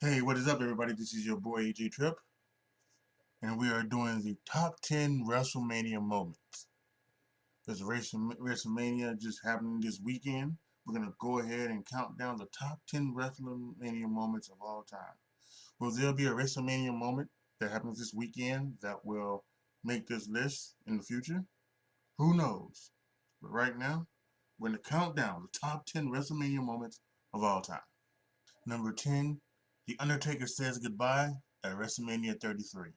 Hey, what is up, everybody? This is your boy AJ Trip, and we are doing the top 10 WrestleMania moments. There's WrestleMania just happening this weekend. We're going to go ahead and count down the top 10 WrestleMania moments of all time. Will there be a WrestleMania moment that happens this weekend that will make this list in the future? Who knows? But right now, we're going to count down the top 10 WrestleMania moments of all time. Number 10, The Undertaker says goodbye at WrestleMania 33.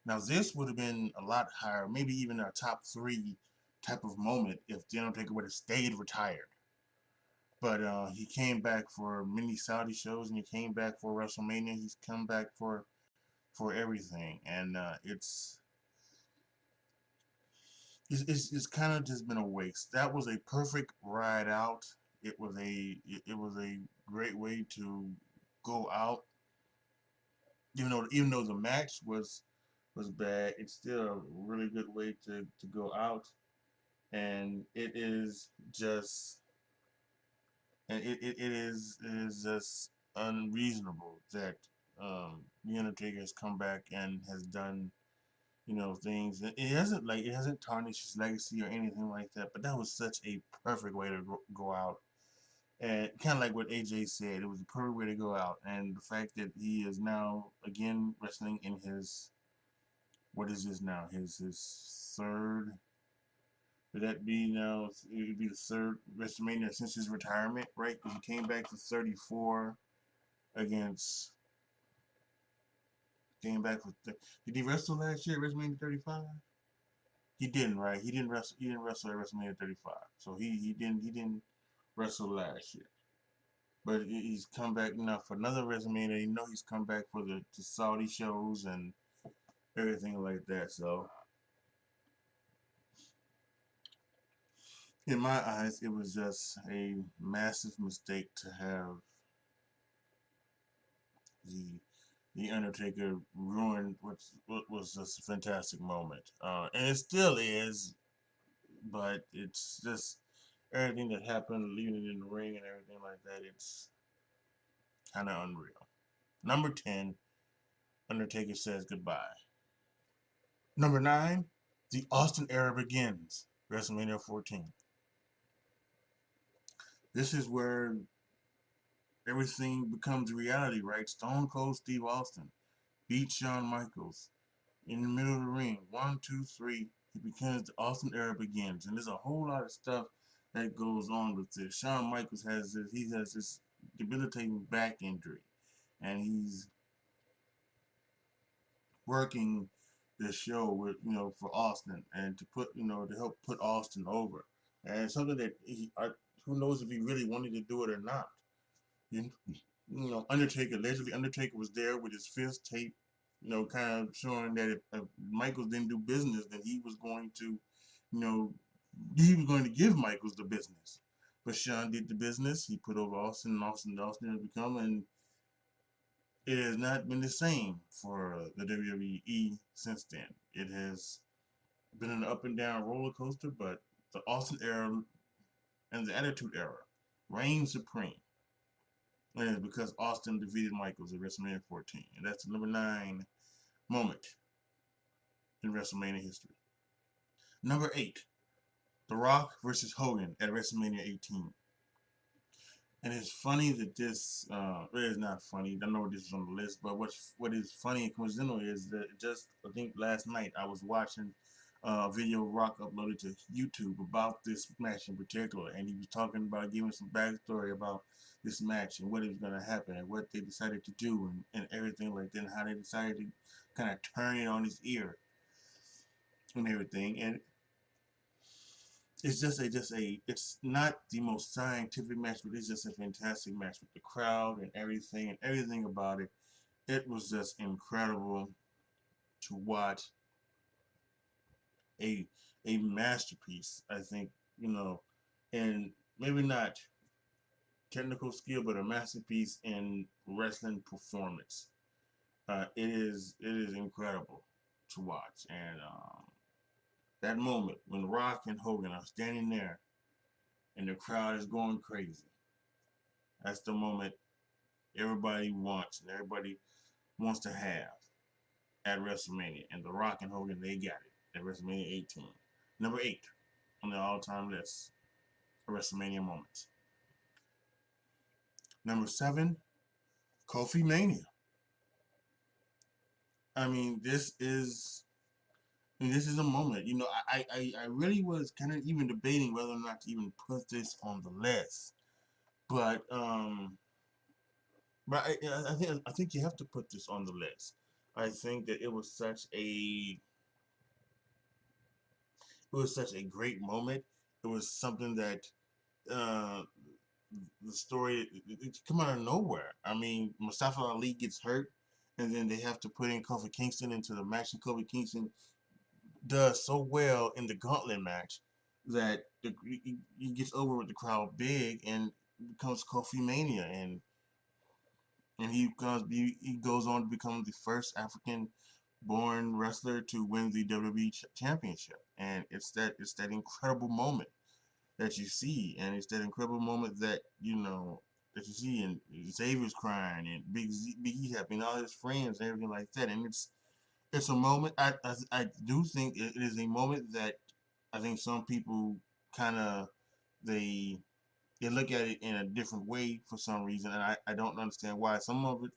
Now, this would have been a lot higher, maybe even a top three type of moment if The Undertaker would have stayed retired. But he came back for many Saudi shows, and he came back for WrestleMania. He's come back for everything, and it's kind of just been a waste. That was a perfect ride out. It was a great way to go out. Even though the match was bad, it's still a really good way to go out. And it is just and it is just unreasonable that the Undertaker has come back and has done things. It hasn't tarnished his legacy or anything like that. But that was such a perfect way to go out. And kind of like what AJ said, it was a perfect way to go out. And the fact that he is now again wrestling in his what is this now? His third. Would that be now? It would be the third WrestleMania since his retirement, right? Because he came back to 34 against. Came back with. Did he wrestle last year at WrestleMania 35? He didn't, right? He didn't wrestle. He didn't wrestle at WrestleMania 35, so he didn't wrestle last year. But he's come back now for another WrestleMania. He's come back for the Saudi shows and everything like that. So in my eyes, it was just a massive mistake to have the the Undertaker ruined what was just a fantastic moment, and it still is. But it's just everything that happened, leaving it in the ring and everything like that. It's kind of unreal. Number 10, Undertaker says goodbye. Number 9, the Austin era begins. WrestleMania 14. This is where everything becomes reality, right? Stone Cold Steve Austin beats Shawn Michaels in the middle of the ring. One, two, three. It begins. The Austin era begins, and there's a whole lot of stuff that goes on with this. Shawn Michaels has this. He has this debilitating back injury, and he's working this show with for Austin and to put to help put Austin over, and something that who knows if he really wanted to do it or not. You, Undertaker allegedly Undertaker was there with his fist taped, kind of showing that if Michaels didn't do business, then you know, he was going to give Michaels the business. But Shawn did the business. He put over Austin, and Austin has become, and it has not been the same for the WWE since then. It has been an up and down roller coaster, but the Austin era and the Attitude era reign supreme. And it's because Austin defeated Michaels at WrestleMania 14. And that's the number 9 moment in WrestleMania history. Number 8, The Rock versus Hogan at WrestleMania 18. And it's funny that it is not funny. I know this is on the list, but what is funny and coincidental is that just I think last night I was watching a video Rock uploaded to YouTube about this match in particular, and he was talking about giving some backstory about this match and what is going to happen and what they decided to do and everything like that, and how they decided to kind of turn it on his ear and everything. And it's not the most scientific match, but it's just a fantastic match with the crowd and everything about it. It was just incredible to watch a a masterpiece. I think and maybe not technical skill, but a masterpiece in wrestling performance. It is incredible to watch, and that moment when Rock and Hogan are standing there and the crowd is going crazy. That's the moment everybody wants and everybody wants to have at WrestleMania. And The Rock and Hogan, they got it at WrestleMania 18. Number 8 on the all-time list for WrestleMania moments. Number 7, Kofi Mania. I mean, this is a moment. You know, I really was kind of even debating whether or not to even put this on the list, but I think you have to put this on the list. I think that it was such a great moment. It was something that uh, the story it come out of nowhere. I mean, Mustafa Ali gets hurt, and then they have to put in Kofi Kingston into the match, and Kofi Kingston does so well in the gauntlet match that he gets over with the crowd big and becomes Kofi Mania, and he goes on to become the first African born wrestler to win the WWE championship. And it's that incredible moment that you see, and it's that incredible moment that that you see, and Xavier's crying, and Big E happy, and all his friends and everything like that. And it's a moment. I do think it is a moment that I think some people kind of they they look at it in a different way for some reason, and I don't understand why. Some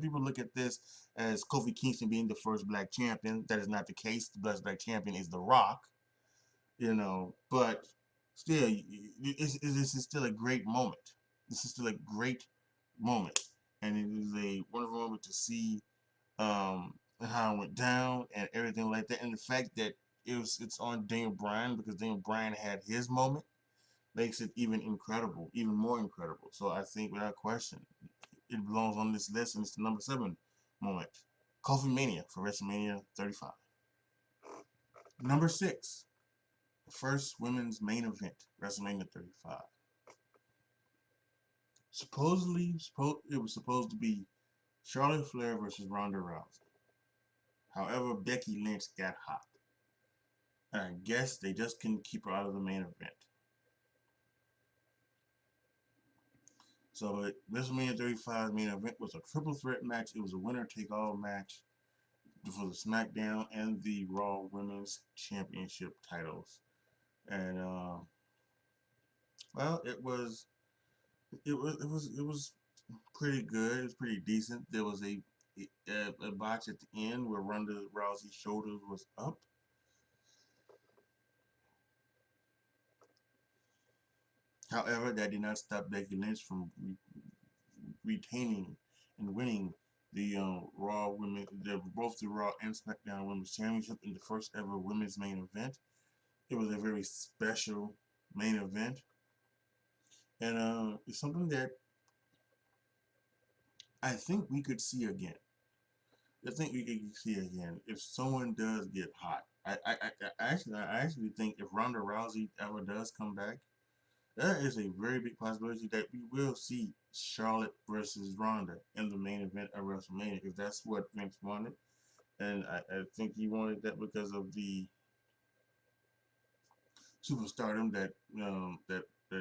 people look at this as Kofi Kingston being the first black champion. That is not the case. The first black champion is The Rock, but still, this is still a great moment. This is still a great moment, and it is a wonderful moment to see how it went down and everything like that, and the fact that it's on Daniel Bryan because Daniel Bryan had his moment makes it even more incredible. So I think without question, it belongs on this list, and it's the number 7 moment. Kofi Mania for WrestleMania 35. Number 6, the first women's main event, WrestleMania 35. It was supposed to be Charlotte Flair versus Ronda Rousey. However, Becky Lynch got hot. And I guess they just couldn't keep her out of the main event. So WrestleMania 35 main event was a triple threat match. It was a winner-take-all match for the SmackDown and the Raw Women's Championship titles. And well, it was pretty good. It was pretty decent. There was a botch at the end where Ronda Rousey's shoulders was up. However, that did not stop Becky Lynch from retaining and winning the Raw Women, both the Raw and SmackDown Women's Championship in the first ever women's main event. It was a very special main event, and it's something that I think we could see again. I think we could see again if someone does get hot. I actually think if Ronda Rousey ever does come back, there is a very big possibility that we will see Charlotte versus Ronda in the main event of WrestleMania, because that's what Vince wanted, and I think he wanted that because of the superstardom that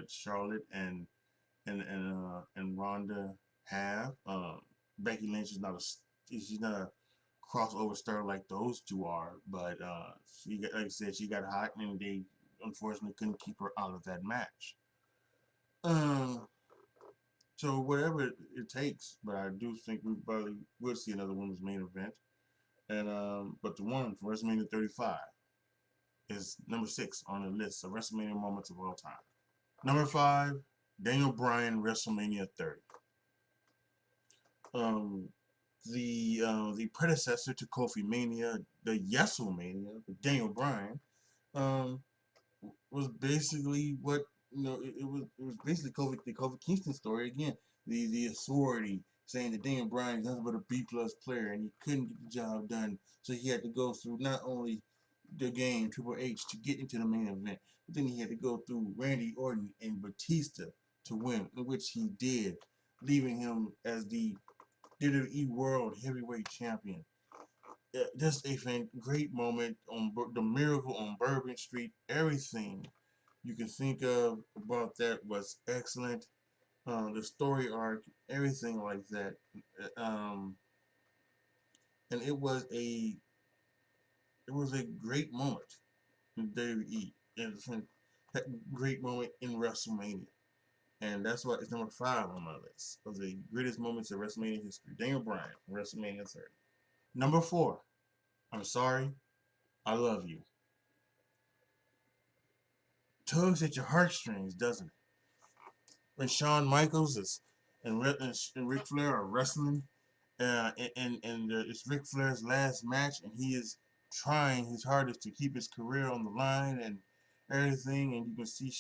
Charlotte and Ronda have. Becky Lynch is not she's not a crossover star like those two are, but like I said, she got hot, and they unfortunately couldn't keep her out of that match. Um, so whatever it takes, but I do think we probably will see another women's main event. And but the one for WrestleMania 35 is number 6 on the list of WrestleMania moments of all time. Number 5, Daniel Bryan WrestleMania 30. Um, the predecessor to Kofi Mania, the Yeselmania, Daniel Bryan, um, was basically what it was basically the Kofi Kingston story again. The authority saying that Daniel Bryan is nothing but a B+ player and he couldn't get the job done, so he had to go through not only the game Triple H to get into the main event, but then he had to go through Randy Orton and Batista to win, in which he did, leaving him as the WWE World Heavyweight Champion. Just a great moment on the Miracle on Bourbon Street. Everything you can think of about that was excellent. the story arc, everything like that. Um, and it was a great moment in WWE. It was a great moment in WrestleMania. And that's why it's number 5 on my list of the greatest moments of WrestleMania history. Daniel Bryan, WrestleMania 30. Number 4, I'm sorry, I love you. Tugs at your heartstrings, doesn't it? When Shawn Michaels and Ric Flair are wrestling, and it's Ric Flair's last match, and he is trying his hardest to keep his career on the line and everything, and you can see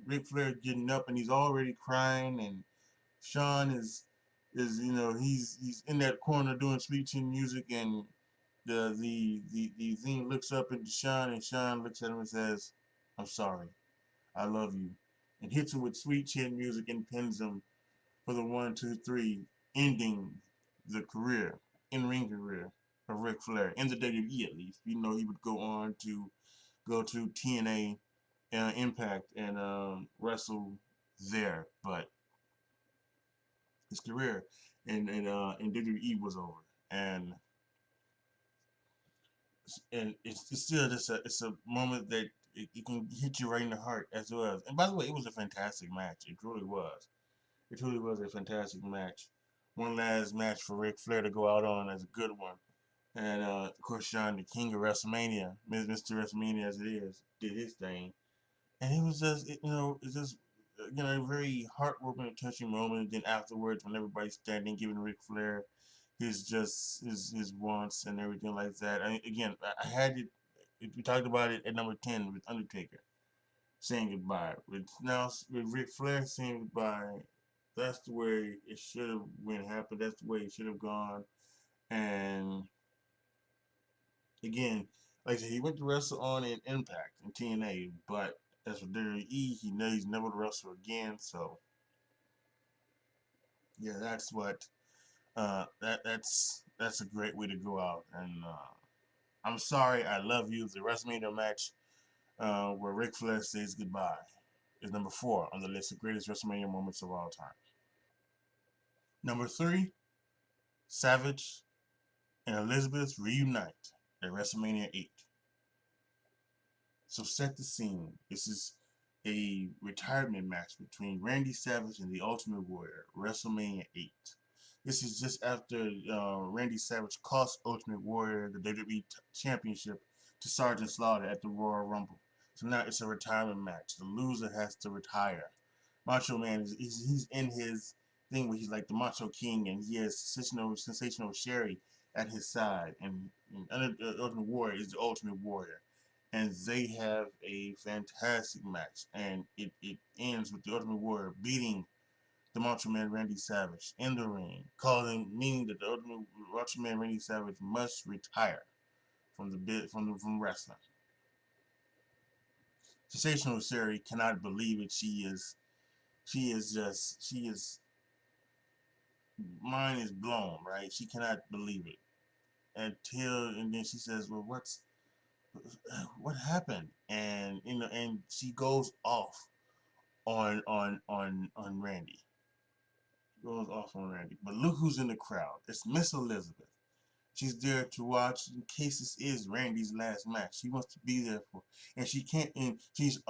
Ric Flair getting up, and he's already crying, and Shawn is he's in that corner doing sweet chin music, and the thing looks up into Shawn, and Shawn looks at him and says, "I'm sorry, I love you," and hits him with sweet chin music and pins him for the 1, 2, 3, ending the career, in-ring career of Ric Flair in the WWE at least. You know, he would go on to go to TNA, Impact, and wrestle there, but his career in WWE was over, and it's still just a moment that it can hit you right in the heart as well. And by the way, it was a fantastic match. It truly was. It truly was a fantastic match. One last match for Ric Flair to go out on as a good one. And of course, Shawn, the king of WrestleMania, Mr. WrestleMania as it is, did his thing. And it was just, it's just, a very heartwarming and touching moment. And then afterwards, when everybody's standing, giving Ric Flair his wants and everything like that. Again, I had it. We talked about it at number 10 with Undertaker saying goodbye. With Ric Flair saying goodbye, that's the way it should have went happen. That's the way it should have gone. And again, like I said, he went to wrestle on in Impact and TNA, but as for WWE, he knows he's never to wrestle again. So yeah, that's what that's a great way to go out. And I'm sorry, I love you. The WrestleMania match where Ric Flair says goodbye is number 4 on the list of greatest WrestleMania moments of all time. Number 3, Savage and Elizabeth reunite at WrestleMania 8. So set the scene. This is a retirement match between Randy Savage and the Ultimate Warrior, WrestleMania 8. This is just after Randy Savage cost Ultimate Warrior the WWE Championship to Sergeant Slaughter at the Royal Rumble. So now it's a retirement match. The loser has to retire. Macho Man he's in his thing where he's like the Macho King, and he has sensational Sherry at his side, and Ultimate Warrior is the Ultimate Warrior, and they have a fantastic match, and it ends with the Ultimate Warrior beating the Macho Man Randy Savage in the ring, meaning that the Ultimate Macho Man Randy Savage must retire from wrestling. Sensational Sherry cannot believe it. She is mind is blown, right? She cannot believe it and then she says, "Well, what happened?" And and she goes off on Randy. Goes off on Randy. But look who's in the crowd. It's Miss Elizabeth. She's there to watch in case this is Randy's last match. She wants to be there for, and she can't. And she's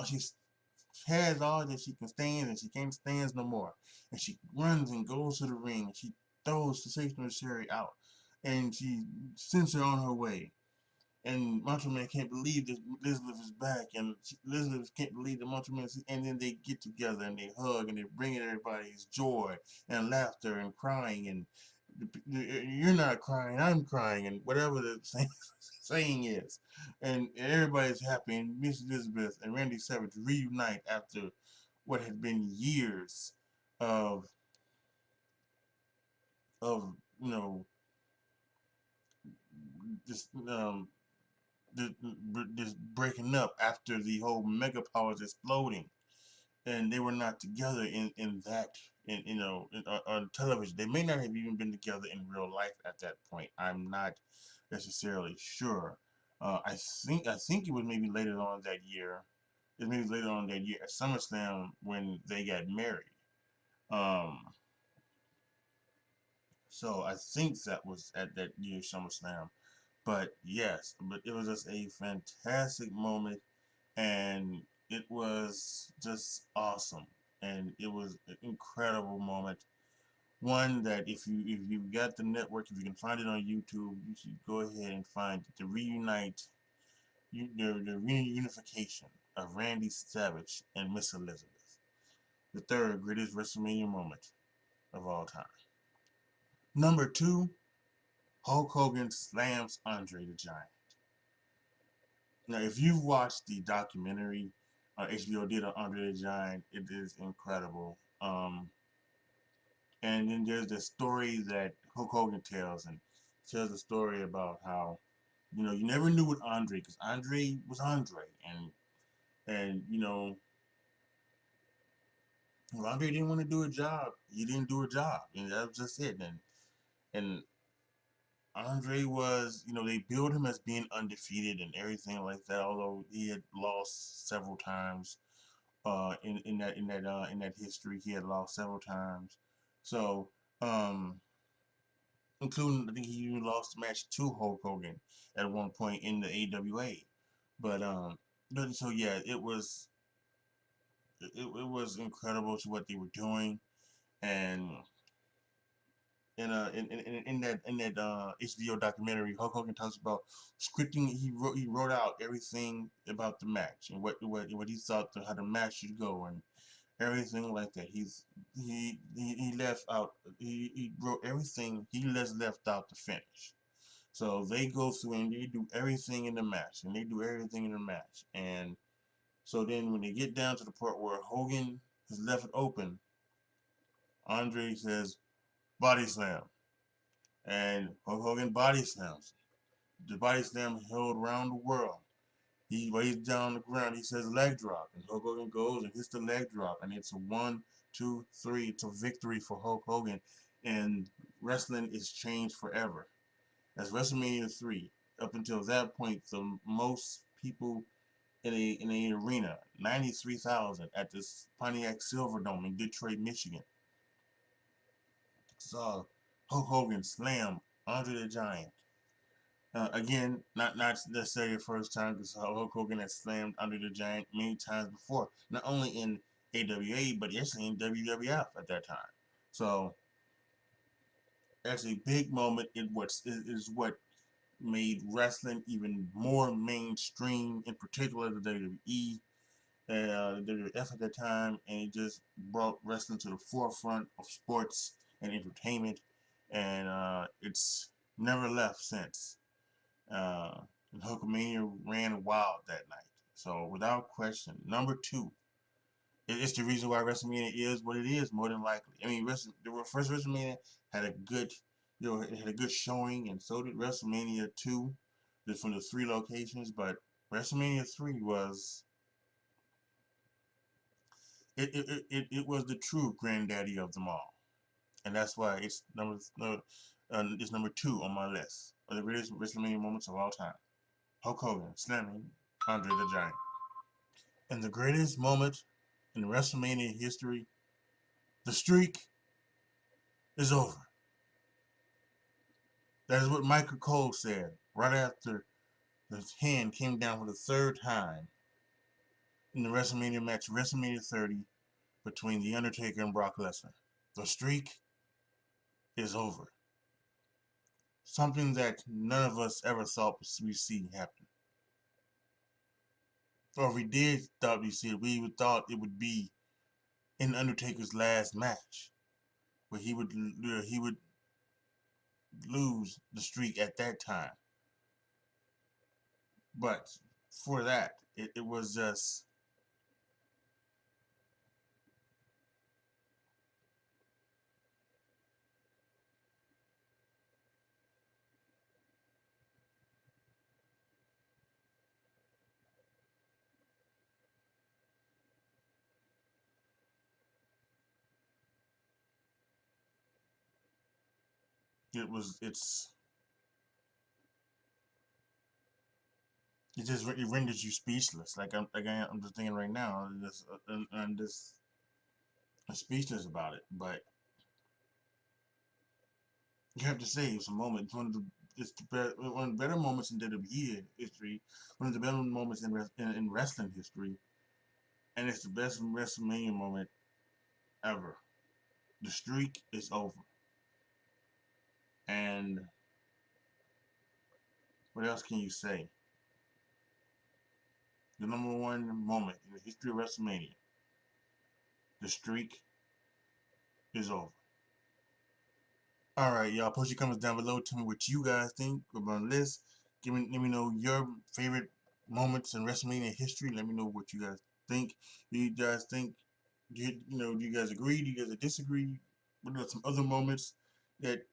has all that she can stand, and she can't stand no more. And she runs and goes to the ring, and she throws Sensational Sherry out, and she sends her on her way. And Macho Man can't believe that Elizabeth is back, and Elizabeth can't believe that Macho Man is, and then they get together and they hug and they bring in everybody's joy and laughter and crying, and you're not crying, I'm crying, and whatever the saying is, and everybody's happy, and Miss Elizabeth and Randy Savage reunite after what had been years of of you know just this breaking up after the whole mega powers exploding, and they were not together in that on television. They may not have even been together in real life at that point. I'm not necessarily sure. I think it was maybe later on that year. It was maybe later on that year at SummerSlam when they got married. Um, so I think that was at that year's SummerSlam. But yes, but it was just a fantastic moment, and it was just awesome, and it was an incredible moment. One that if you got the network, if you can find it on YouTube, you should go ahead and find it. The reunite, the reunification of Randy Savage and Miss Elizabeth, the third greatest WrestleMania moment of all time. Number two, Hulk Hogan slams Andre the Giant. Now, if you've watched the documentary HBO did on Andre the Giant, it is incredible. And then there's the story that Hulk Hogan tells, and tells a story about how, you never knew with Andre, because Andre was Andre, and if Andre didn't want to do a job, he didn't do a job, and that was just it. And Andre was, they billed him as being undefeated and everything like that, although he had lost several times. In that history, he had lost several times. So, including I think he even lost the match to Hulk Hogan at one point in the AWA. But so yeah, it was incredible to what they were doing, and in that HBO documentary, Hulk Hogan talks about scripting. He wrote out everything about the match and what he thought how the match should go and everything like that. He left out he wrote everything. He just left out the finish. So they go through and they do everything in the match, and so then when they get down to the part where Hogan has left it open, Andre says body slam, and Hulk Hogan body slams. The body slam held around the world. He lays down on the ground. He says leg drop, and Hulk Hogan goes and hits the leg drop, and it's a 1, 2, 3. It's a victory for Hulk Hogan, and wrestling is changed forever. That's WrestleMania 3. Up until that point, the most people in a arena, 93,000 at this Pontiac Silverdome in Detroit, Michigan, saw Hulk Hogan slam Andre the Giant. Again, not necessarily the first time, because Hulk Hogan has slammed Andre the Giant many times before, not only in AWA but actually in WWF at that time. So that's a big moment. What made wrestling even more mainstream, in particular the WWE, the WWF at that time, and it just brought wrestling to the forefront of sports and entertainment, and it's never left since. Uh, and Hulkamania ran wild that night. So without question, number two, it's the reason why WrestleMania is what it is, more than likely. I mean, the first WrestleMania had a good, it had a good showing, and so did WrestleMania 2, from the three locations. But WrestleMania 3 was it was the true granddaddy of them all, and that's why it's number two on my list of the greatest WrestleMania moments of all time. Hulk Hogan slamming Andre the Giant, and the greatest moment in WrestleMania history. The streak is over. That is what Michael Cole said right after his hand came down for the third time in the WrestleMania match, WrestleMania 30, between The Undertaker and Brock Lesnar. The streak is over. Something that none of us ever thought we'd see happen. Or if we did thought we'd see it, we would thought it would be in Undertaker's last match, where he would lose the streak at that time. But for that, it was just it renders you speechless. I'm just thinking right now, this speechless about it. But you have to say it's a moment. It's one of the one of the better moments in WWE history. One of the better moments in wrestling history, and it's the best WrestleMania moment ever. The streak is over, and what else can you say? The number one moment in the history of WrestleMania. The streak is over. All right, y'all. Post your comments down below. Tell me what you guys think about this. Let me know your favorite moments in WrestleMania history. Let me know what you guys think. Do you guys think? Do you guys agree? Do you guys disagree? What are some other moments that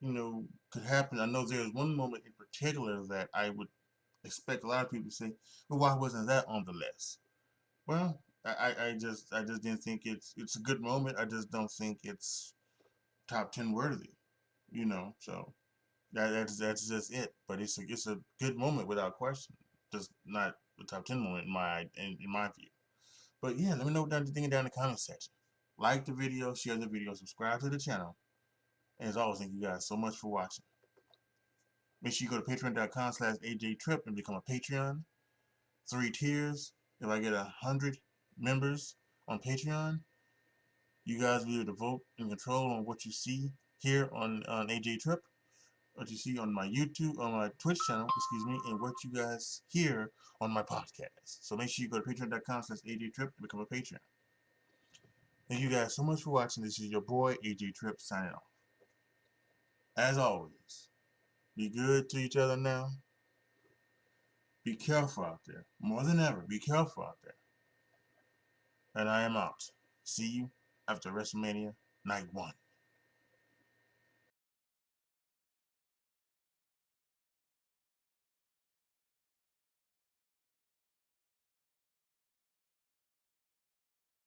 could happen? I know there's one moment in particular that I would expect a lot of people to say, "Well, why wasn't that on the list?" Well, I just didn't think it's a good moment. I just don't think it's top 10 worthy. So that's just it. But it's a good moment without question. Just not the top 10 moment in my view. But yeah, let me know what you're thinking down in the comment section. Like the video, share the video, subscribe to the channel. And as always, thank you guys so much for watching. Make sure you go to patreon.com/AJTrip and become a Patreon. 3 tiers. If I get 100 members on Patreon, you guys will be able to vote and control on what you see here on AJ Trip, what you see on my YouTube, on my Twitch channel, excuse me, and what you guys hear on my podcast. So make sure you go to patreon.com/AJ Trip to become a Patreon. Thank you guys so much for watching. This is your boy AJ Trip signing off. As always, be good to each other now. Be careful out there. More than ever, be careful out there. And I am out. See you after WrestleMania Night 1.